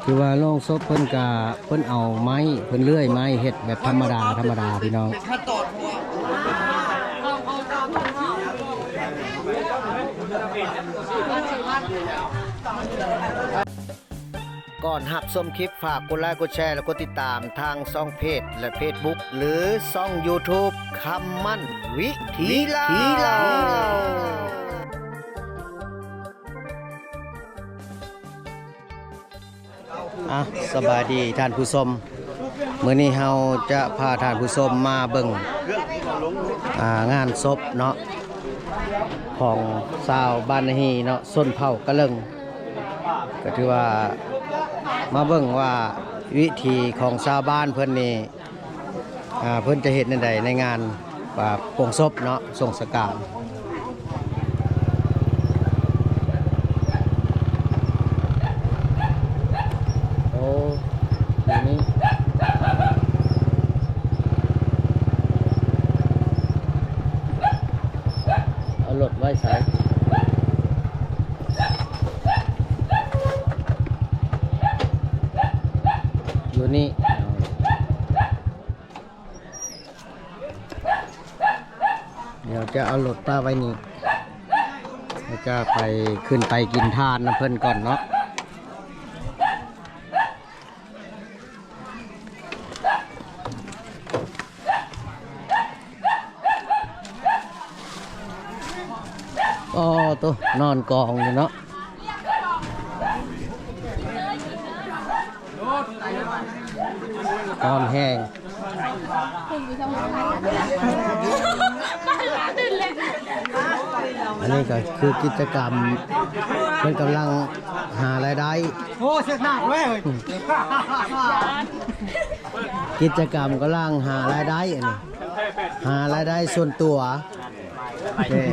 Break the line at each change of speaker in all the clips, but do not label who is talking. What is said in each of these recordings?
คือว่าโรงศพเพิ่นกะเพิ่นเอาไม้เพิ่นเลื่อยไม้เฮ็ดแบบธรรมดาพี่น้องก่อนหับชมคลิปฝากกดไลค์กดแชร์และกดติดตามทางช่องเพจและเฟซบุ๊กหรือช่อง YouTube คำมั่นวิถีลาวสบายดีท่านผู้ชมมื้อนี้เฮาจะพาท่านผู้ชมมาเบิ่งงานศพเนาะของชาวบ้านนาฮีเนาะส้นเผ่ากะเลิงก็ถือว่ามาเบิ่งว่าวิธีของชาวบ้านเพิ่นนี่เพิ่นจะเฮ็ดในใดในงานโปร่งศพเนาะส่งสการนี่เอารถไว้ใส่อยู่นี่เดี๋ยวจะเอารถป้าไว้นี่แล้วจะไปขึ้นไปกินทานน้ำเพิ่นก่อนเนาะอ๋อตัวนอนกองอยู่เนาะตอนแห้งอันนี้ก็คือกิจกรรมเพิ่นกำลังหารายได้โอ้เสียหนักเว้ยกิจกรรมกำลังหารายได้อันนี้หารายได้ส่วนตัว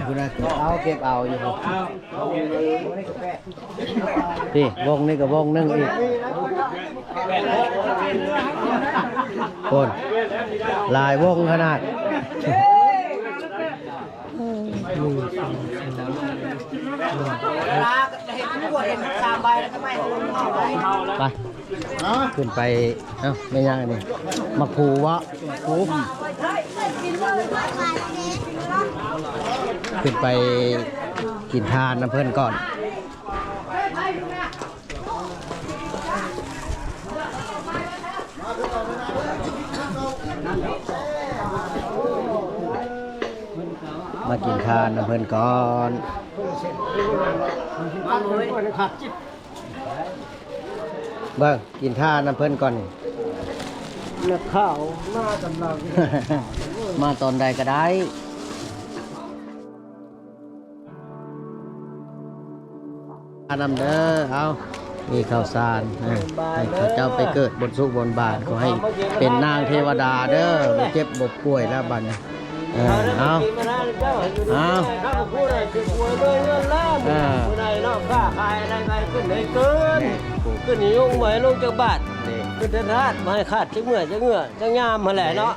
คุณนะเก็บเอาอยู่พี่วงนี่กับวงนึงอีกคนลายวงขนาดไปขึ้นไปไม่ยากนี่มาผูวะผูขึ้นไปกินทานน้ำเพื่อนก่อนมากินทานน้ำเพื่อนก่อนเบิ่งกินทานน้ำเพื่อนก่อนนักข่าวมาตำลังมาตอนใดก็ได้นำเด้อเอามีข้าวสารให้ข้าเจ้าไปเกิดบนสุขบนบานขอให้เป็นนางเทวดาเด้อบ่เจ็บบ่ป่วยแล้วบัดนี้เอา
ผู้ใดนอกค้าขายอะไรไปขึ้นเลยขึ้นนิยมไว้ลงจากบาทขึ้นเดินทาดมาให้ขาดจังเมื่อจังยามมาแหละเนาะ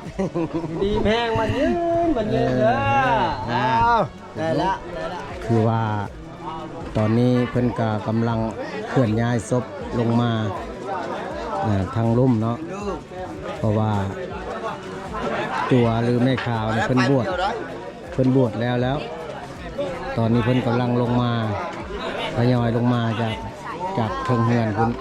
ดีแพงมันยืนเด้อได้ละ
คือว่าตอนนี้เพิ่นก็กำลังเคลื่อนย้ายศพลงมาทางลุ่มเนาะเพราะว่าจัวหรือแม่ขาวเนี่ยเพิ่นบวชแล้ว ตอนนี้เพิ่นกำลังลงมาทยอยลงมาจากเทิงเฮือนเพิ่น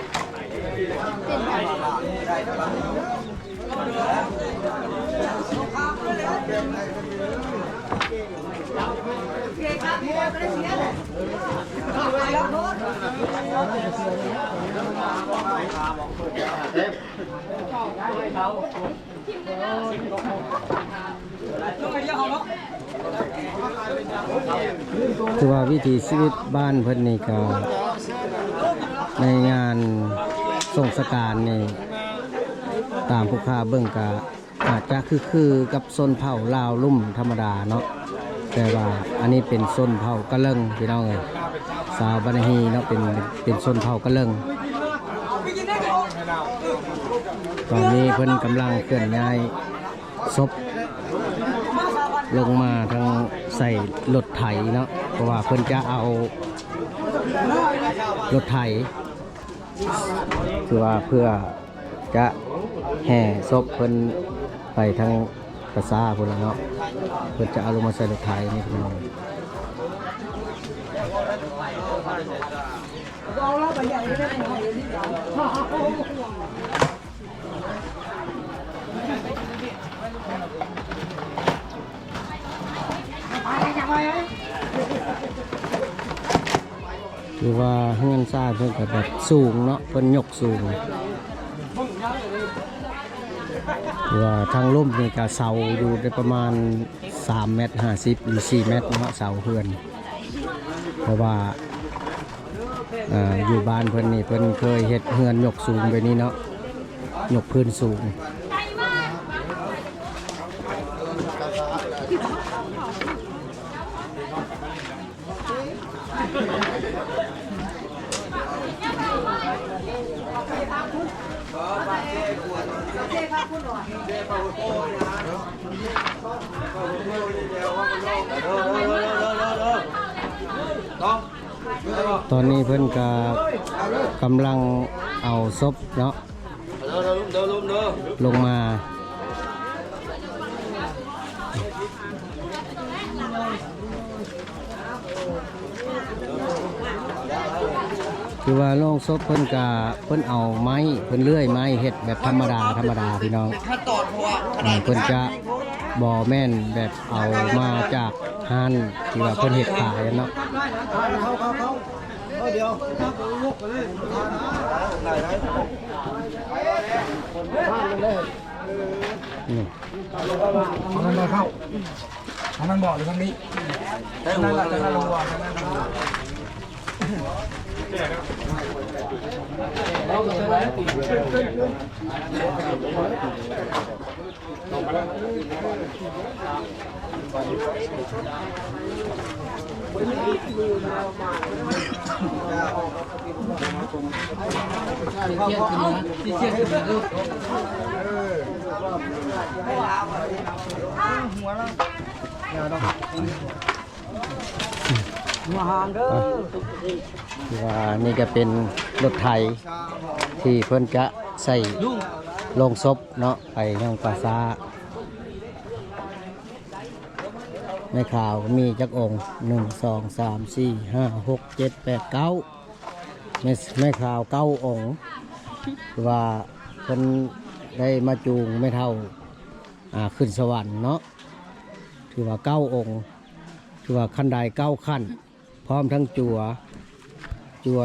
คือว่าวิถีชีวิตบ้านเพิ่นนี่ก็ในงานส่งสการนี่ตามผู้ค้าเบิ่งก็อาจจะคือกับชนเผ่าลาวลุ่มธรรมดาเนาะแต่ว่าอันนี้เป็นชนเผ่ากะเลิงพี่น้องเอ้ยสาวบ้านนาฮีเนาะเป็นชนเผ่ากะเลิงตอนนี้เพิ่นกำลังเคลื่อนย้ายศพลงมาทางใส่รถไถเนาะเพราะว่าเพิ่นจะเอารถไถ คือว่าเพื่อจะแห่ศพเพิ่นไปทางภาษาพุ่นล่ะเนาะเพิ่นจะเอาลงมาใส่รถไถนี่พี่น้องคือว่าเฮือนซ่าเพิ่นก็แบบสูงเนาะเพิ่นยกสูงคือว่าทางล่มนี่ก็เสาอยู่ได้ประมาณ3.50 เมตรหรือ4 เมตรเนาะเสาเฮือนเพราะว่าอยู่บ้านเพิ่นนี่เพิ่นเคยเฮ็ดเฮือนยกสูงแบบนี้เนาะยกพื้นสูงตอนนี้เพิ่นก็กำลังเอาศพเนาะลงมาคือว่าโล่งศพเพิ่นก็เพิ่นเอาไม้เพิ่นเลื่อยไม้เฮ็ดแบบธรรมดาพี่น้องเพิ่นจะบ่แม่นแบบเอามาจากห้านที่ว่าเพิ่นเฮ็ดขายเนาะเดี๋ยวลุกไปเลยมันมาเข้ามันบอกหรือทางนี้ทางนั้นแหละทางนั้นลงบ่อทางนั้นว่านี่ก็เป็นรถไถที่เพิ่นจะใส่ลงศพเนาะไปทางปราสาทในข่าวมีจักองค์1 2 3 4 5 6 7 8 9ในข่าว9 องค์ว่าเพิ่นได้มาจูงไม่เท่าขึ้นสวรรค์เนาะถือว่า9 องค์ถือว่าขั้นใด9 ขั้นพร้อมทั้งจัว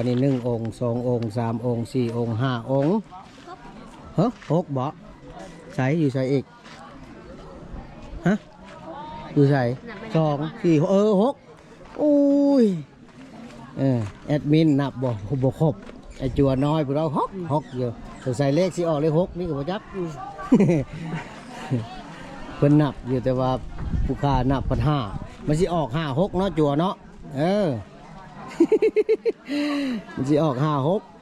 นี่1 องค์ 2 องค์ 3 องค์ 4 องค์ 5 องค์6บ่ใส่อยู่ใส่อีกฮะอยู่ใส่2 4 6อุ้ยแอดมินนับบ่ครบไอจัวน้อยพวกเราหกอยู่ใส่เลขสิออกเลข6นี่ก็บ่จับ เพิ่นนับอยู่แต่ว่าผู้ค้านับปัญหามันสิออก5 6เนาะจัวเนาะมันสิออก5 6